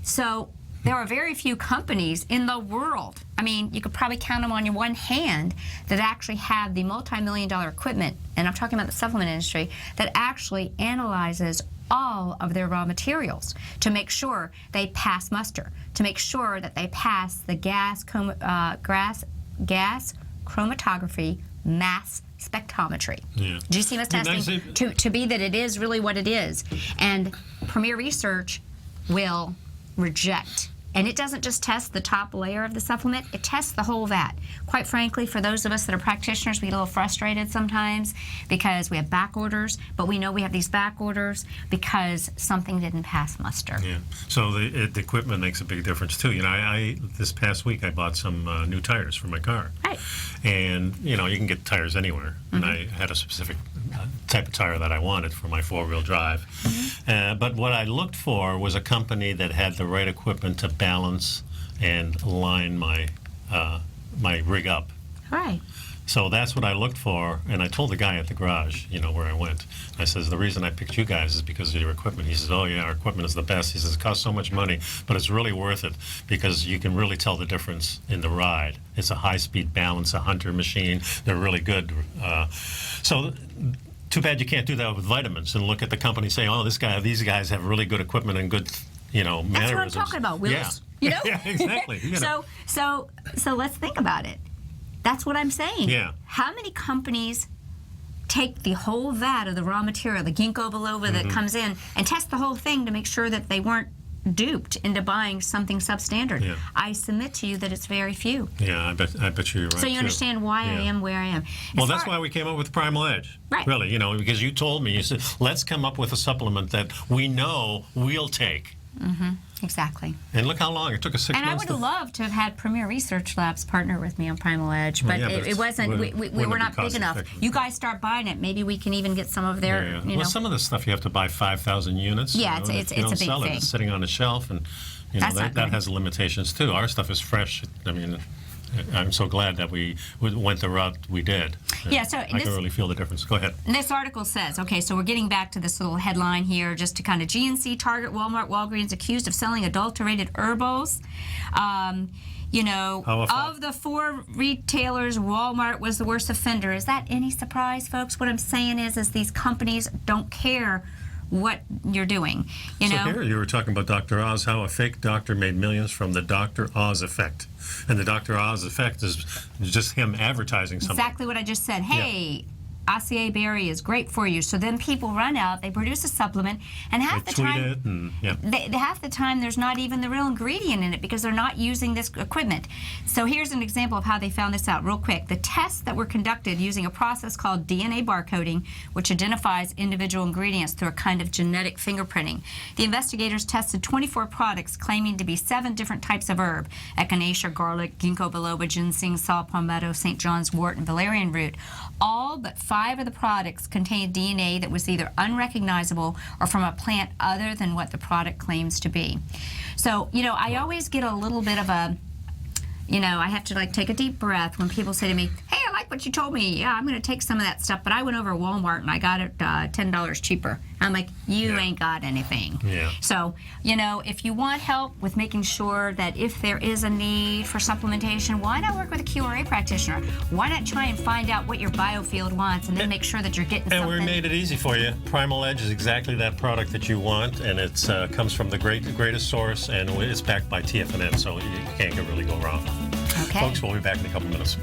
So there are very few companies in the world, I mean, you could probably count them on your one hand, that actually have the multi-million-dollar equipment, and I'm talking about the supplement industry, that actually analyzes all of their raw materials to make sure they pass muster, to make sure that they pass the gas chromatography mass spectrometry. Yeah. Do you see what's testing? To be that it is really what it is. And Premier Research will reject. And it doesn't just test the top layer of the supplement, it tests the whole vat. Quite frankly, for those of us that are practitioners, we get a little frustrated sometimes because we have back orders, but we know we have these back orders because something didn't pass muster. Yeah. So the equipment makes a big difference too. You know, I this past week I bought some new tires for my car. Right. And you know, you can get tires anywhere. And I had a specific type of tire that I wanted for my four-wheel drive. But what I looked for was a company that had the right equipment to balance and line my my rig up. Right. So that's what I looked for, and I told the guy at the garage, you know, where I went. I says, the reason I picked you guys is because of your equipment. He says, oh yeah, our equipment is the best. He says, it costs so much money, but it's really worth it because you can really tell the difference in the ride. It's a high-speed balance, a Hunter machine. They're really good. So too bad you can't do that with vitamins and look at the company saying, oh, these guys have really good equipment and good, you know, mannerisms. That's what I'm talking about, Willis. Yeah. You know? Yeah, exactly. You know. So let's think about it. That's what I'm saying. Yeah. How many companies take the whole vat of the raw material, the ginkgo biloba that comes in, and test the whole thing to make sure that they weren't duped into buying something substandard? Yeah. I submit to you that it's very few. Yeah, I bet you're right. So you understand why I am where I am. Well, that's why we came up with Primal Edge. Right. Really, you know, because you told me, you said, let's come up with a supplement that we know we'll take. Exactly. And look how long it took us 6 months. And I would have loved to have had Premier Research Labs partner with me on Primal Edge, but it wasn't. We were not big enough. You guys start buying it, maybe we can even get some of their. Yeah. You know. Well, some of the stuff you have to buy 5,000 units. Yeah, you know, it's if you don't a big sell thing. it, it's sitting on the shelf, and you know That's not that good. has limitations too. Our stuff is fresh. I mean, I'm so glad that we went the route we did. Yeah, so I can really feel the difference. Go ahead. This article says, okay, so we're getting back to this little headline here, just to kind of GNC, Target, Walmart, Walgreens accused of selling adulterated herbals. You know, of the four retailers, Walmart was the worst offender. Is that any surprise, folks? What I'm saying is these companies don't care what you're doing. You know? Here you were talking about Dr. Oz, how a fake doctor made millions from the Dr. Oz effect. And the Dr. Oz effect is just him advertising something. Exactly what I just said. Hey, acai berry is great for you. So then people run out, they produce a supplement, and half the time, half the time there's not even the real ingredient in it because they're not using this equipment. So here's an example of how they found this out real quick. The tests that were conducted using a process called DNA barcoding, which identifies individual ingredients through a kind of genetic fingerprinting. The investigators tested 24 products claiming to be 7 different types of herb: echinacea, garlic, ginkgo biloba, ginseng, saw palmetto, St. John's wort, and valerian root. All but 5 of the products contained DNA that was either unrecognizable or from a plant other than what the product claims to be. So, you know, I always get a little bit of a, you know, I have to like take a deep breath when people say to me, hey, I like what you told me. Yeah, I'm going to take some of that stuff, but I went over to Walmart and I got it $10 cheaper. I'm like, you ain't got anything. Yeah. So, you know, if you want help with making sure that if there is a need for supplementation, why not work with a QRA practitioner? Why not try and find out what your biofield wants and then make sure that you're getting something? And we made it easy for you. Primal Edge is exactly that product that you want, and it comes from the greatest source, and it's backed by TFNN, so you can't really go wrong. Okay. Folks, we'll be back in a couple minutes.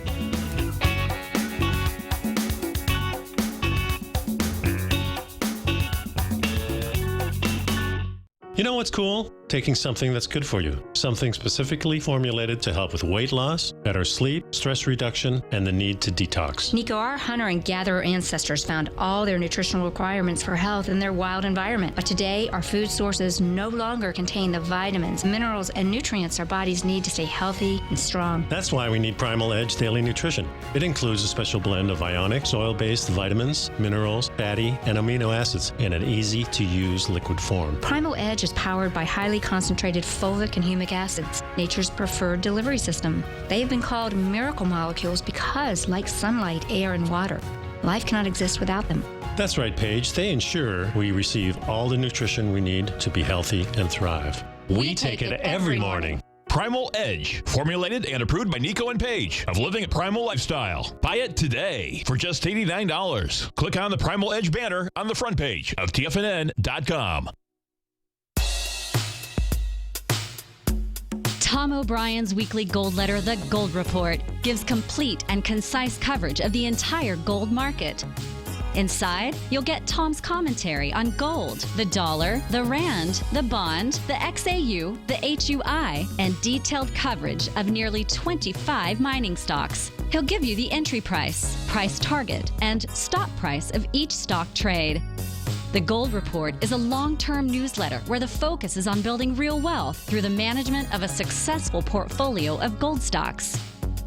You know what's cool? taking something that's good for you, something specifically formulated to help with weight loss, better sleep, stress reduction, and the need to detox. Nico, our hunter and gatherer ancestors found all their nutritional requirements for health in their wild environment. But today, our food sources no longer contain the vitamins, minerals, and nutrients our bodies need to stay healthy and strong. That's why we need Primal Edge Daily Nutrition. It includes a special blend of ionic, soil-based vitamins, minerals, fatty, and amino acids in an easy-to-use liquid form. Primal Edge is powered by highly concentrated fulvic and humic acids, nature's preferred delivery system. They have been called miracle molecules because, like sunlight, air, and water, life cannot exist without them. That's right, Paige. They ensure we receive all the nutrition we need to be healthy and thrive. We take it every morning. Primal Edge, formulated and approved by Nico and Paige of Living a Primal Lifestyle. Buy it today for just $89. Click on the Primal Edge banner on the front page of TFNN.com. Tom O'Brien's weekly gold letter, The Gold Report, gives complete and concise coverage of the entire gold market. Inside, you'll get Tom's commentary on gold, the dollar, the rand, the bond, the XAU, the HUI, and detailed coverage of nearly 25 mining stocks. He'll give you the entry price, price target, and stop price of each stock trade. The Gold Report is a long-term newsletter where the focus is on building real wealth through the management of a successful portfolio of gold stocks.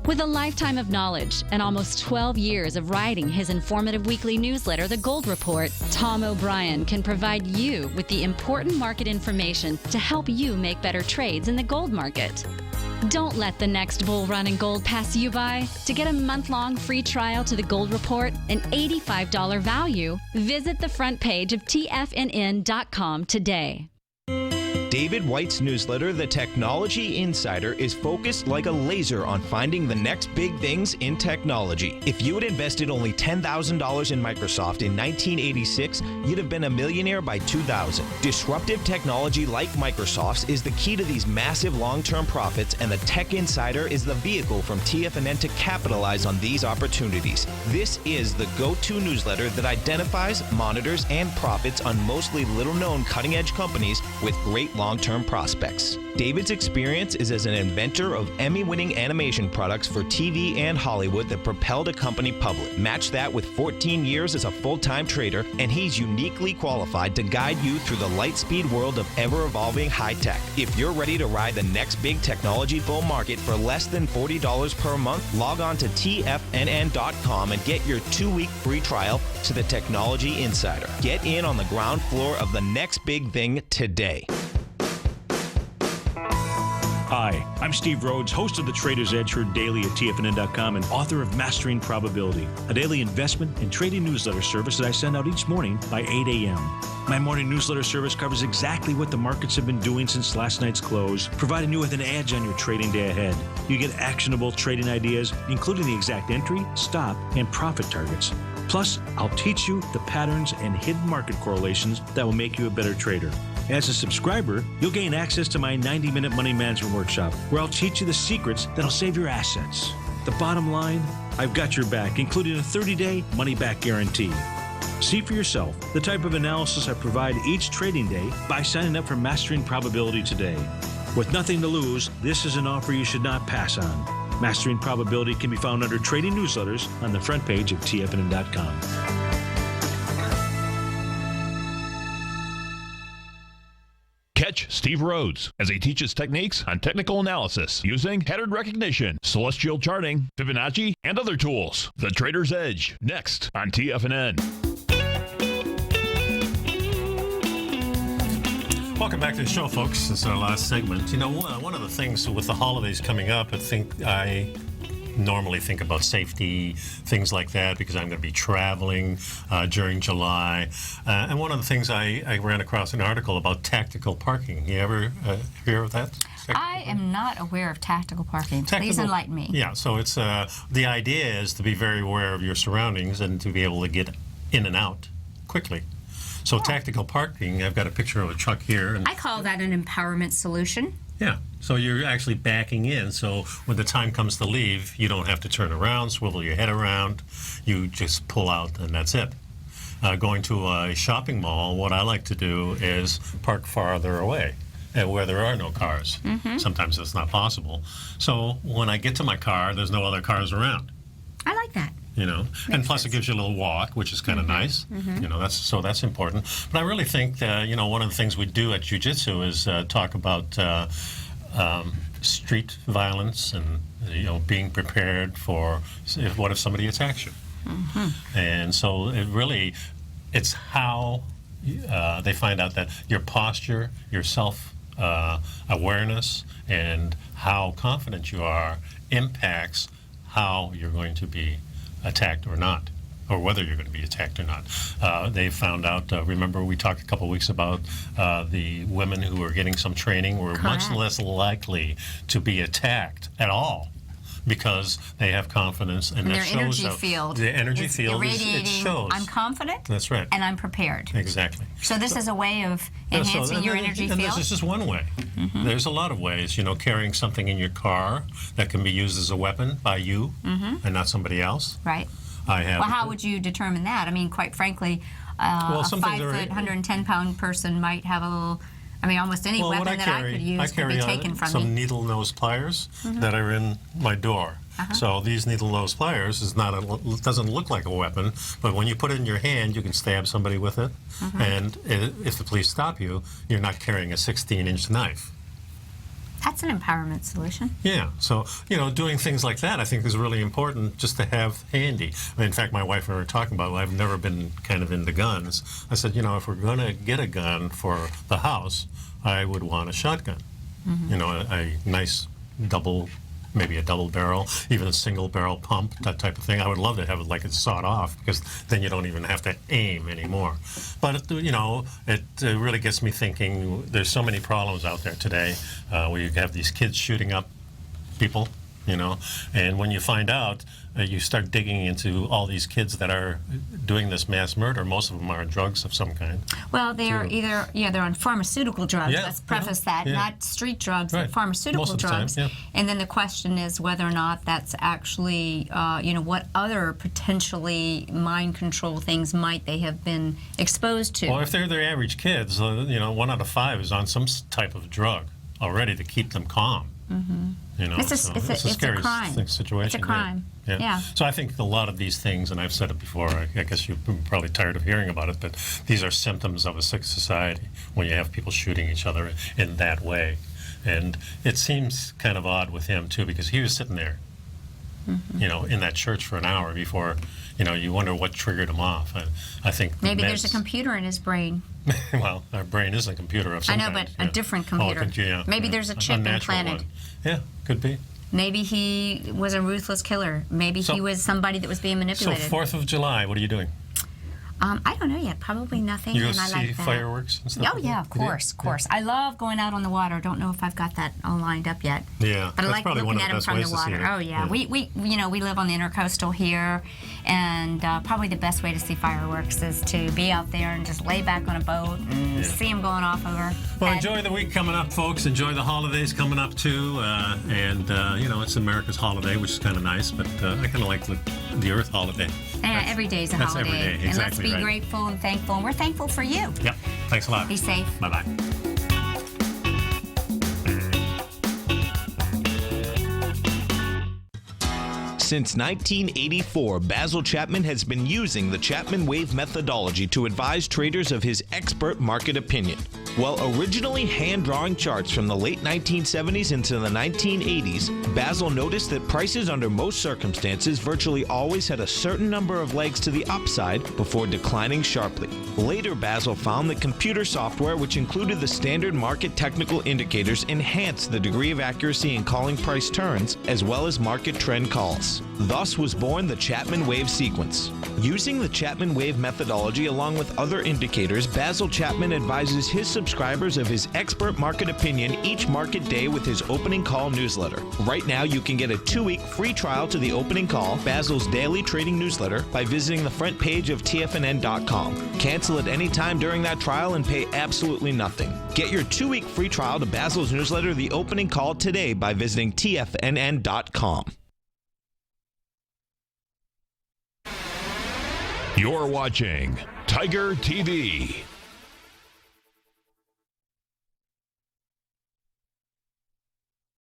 With a lifetime of knowledge and almost 12 years of writing his informative weekly newsletter, The Gold Report, Tom O'Brien can provide you with the important market information to help you make better trades in the gold market. Don't let the next bull run in gold pass you by. To get a month-long free trial to The Gold Report, an $85 value, visit the front page of TFNN.com today. David White's newsletter, The Technology Insider, is focused like a laser on finding the next big things in technology. If you had invested only $10,000 in Microsoft in 1986, you'd have been a millionaire by 2000. Disruptive technology like Microsoft's is the key to these massive long-term profits, and the Tech Insider is the vehicle from TFNN to capitalize on these opportunities. This is the go-to newsletter that identifies, monitors, and profits on mostly little-known cutting-edge companies with great long-term prospects. David's experience is as an inventor of Emmy-winning animation products for TV and Hollywood that propelled a company public. Match that with 14 years as a full-time trader, and he's uniquely qualified to guide you through the light-speed world of ever-evolving high-tech. If you're ready to ride the next big technology bull market for less than $40 per month, log on to TFNN.com and get your 2-week free trial to the Technology Insider. Get in on the ground floor of the next big thing today. Hi, I'm Steve Rhodes, host of the Trader's Edge heard daily at TFNN.com and author of Mastering Probability, a daily investment and trading newsletter service that I send out each morning by 8 a.m. My morning newsletter service covers exactly what the markets have been doing since last night's close, providing you with an edge on your trading day ahead. You get actionable trading ideas, including the exact entry, stop, and profit targets. Plus, I'll teach you the patterns and hidden market correlations that will make you a better trader. As a subscriber, you'll gain access to my 90-minute money management workshop, where I'll teach you the secrets that'll save your assets. The bottom line, I've got your back, including a 30-day money-back guarantee. See for yourself the type of analysis I provide each trading day by signing up for Mastering Probability today. With nothing to lose, this is an offer you should not pass on. Mastering Probability can be found under Trading Newsletters on the front page of TFNN.com. Catch Steve Rhodes as he teaches techniques on technical analysis using pattern recognition, celestial charting, Fibonacci, and other tools. The Trader's Edge, next on TFNN. Welcome back to the show, folks. This is our last segment. You know, one of the things with the holidays coming up, I normally think about safety, things like that, because I'm going to be traveling during July. And one of the things I ran across an article about tactical parking. You ever hear of that? I am not aware of tactical parking. Please enlighten me. Yeah, so it's the idea is to be very aware of your surroundings and to be able to get in and out quickly. So tactical parking, I've got a picture of a truck here. And I call that an empowerment solution. Yeah, so you're actually backing in, so when the time comes to leave, you don't have to turn around, swivel your head around, you just pull out and that's it. Going to a shopping mall, what I like to do is park farther away. where there are no cars. Sometimes that's not possible. So when I get to my car, there's no other cars around. I like that. You know, and plus it gives you a little walk, which is kind of nice. You know, that's important. But I really think you know, one of the things we do at jiu-jitsu is talk about street violence and, you know, being prepared for what if somebody attacks you. And so it's how they find out that your posture, your self awareness, and how confident you are impacts how you're going to be attacked or not, or whether you're going to be attacked or not. They found out, remember we talked a couple of weeks about the women who were getting some training were much less likely to be attacked at all because they have confidence, and their energy field. The energy field it shows. I'm confident. That's right. And I'm prepared. Exactly. So this is a way of enhancing your energy field? This is one way. There's a lot of ways. You know, carrying something in your car that can be used as a weapon by you and not somebody else. Right. I have. Well, how would you determine that? I mean, quite frankly, a 5-foot, 110-pound person might have a little. I mean, almost any weapon that I could use could be taken from me. Some needle nose pliers that are in my door. So these needle nose pliers doesn't look like a weapon, but when you put it in your hand, you can stab somebody with it. And if the police stop you, you're not carrying a 16-inch knife. That's an empowerment solution. Yeah, so, you know, doing things like that I think is really important just to have handy. In fact, my wife and I were talking about, I've never been kind of into guns. I said, you know, if we're going to get a gun for the house, I would want a shotgun. You know, a nice maybe a double barrel, even a single barrel pump, that type of thing. I would love to have it like it's sawed off, because then you don't even have to aim anymore. But, you know, it really gets me thinking, there's so many problems out there today where you have these kids shooting up people, you know, and when you find out, you start digging into all these kids that are doing this mass murder. Most of them are on drugs of some kind. Well, they are either, they're on pharmaceutical drugs. Yeah, Let's preface that, not street drugs, but pharmaceutical Most of the drugs. time, And then the question is whether or not that's actually, you know, what other potentially mind control things might they have been exposed to. Well, if they're their average kids, you know, 1 out of 5 is on some type of drug already to keep them calm. You know, it's a scary crime. situation. It's a crime. Yeah. So I think a lot of these things, and I've said it before, I guess you're probably tired of hearing about it, but these are symptoms of a sick society when you have people shooting each other in that way. And it seems kind of odd with him, too, because he was sitting there, you know, in that church for an hour before, you know, you wonder what triggered him off. I think maybe there's a computer in his brain. Well, our brain is a computer of some kind. I know, but a different computer. Maybe there's a chip implanted. Yeah, could be. Maybe he was a ruthless killer. Maybe he was somebody that was being manipulated. So 4th of July, what are you doing? I don't know yet. Probably nothing. You go and I see like that. fireworks and stuff? Oh, yeah, of course, of course. I love going out on the water. Don't know if I've got that all lined up yet. Yeah, but I like looking at them from the water. Oh, yeah. We you know, we live on the intercoastal here, and probably the best way to see fireworks is to be out there and just lay back on a boat and see them going off over. Well, enjoy the week coming up, folks. Enjoy the holidays coming up, too. And, you know, it's America's holiday, which is kind of nice, but I kind of like the Earth holiday. Yeah, every day is a holiday. Every day, exactly. And let's be grateful and thankful, and we're thankful for you. Yep. Thanks a lot. Be safe. Bye-bye. Since 1984, Basil Chapman has been using the Chapman Wave methodology to advise traders of his expert market opinion. While originally hand-drawing charts from the late 1970s into the 1980s, Basil noticed that prices under most circumstances virtually always had a certain number of legs to the upside before declining sharply. Later, Basil found that computer software, which included the standard market technical indicators, enhanced the degree of accuracy in calling price turns, as well as market trend calls. Thus was born the Chapman Wave sequence. Using the Chapman Wave methodology along with other indicators, Basil Chapman advises his subscribers of his expert market opinion each market day with his opening call newsletter. Right now, you can get a 2-week free trial to the opening call, Basil's daily trading newsletter, by visiting the front page of TFNN.com. Cancel at any time during that trial and pay absolutely nothing. Get your 2-week free trial to Basil's newsletter, The Opening Call, today by visiting TFNN.com. You're watching Tiger TV.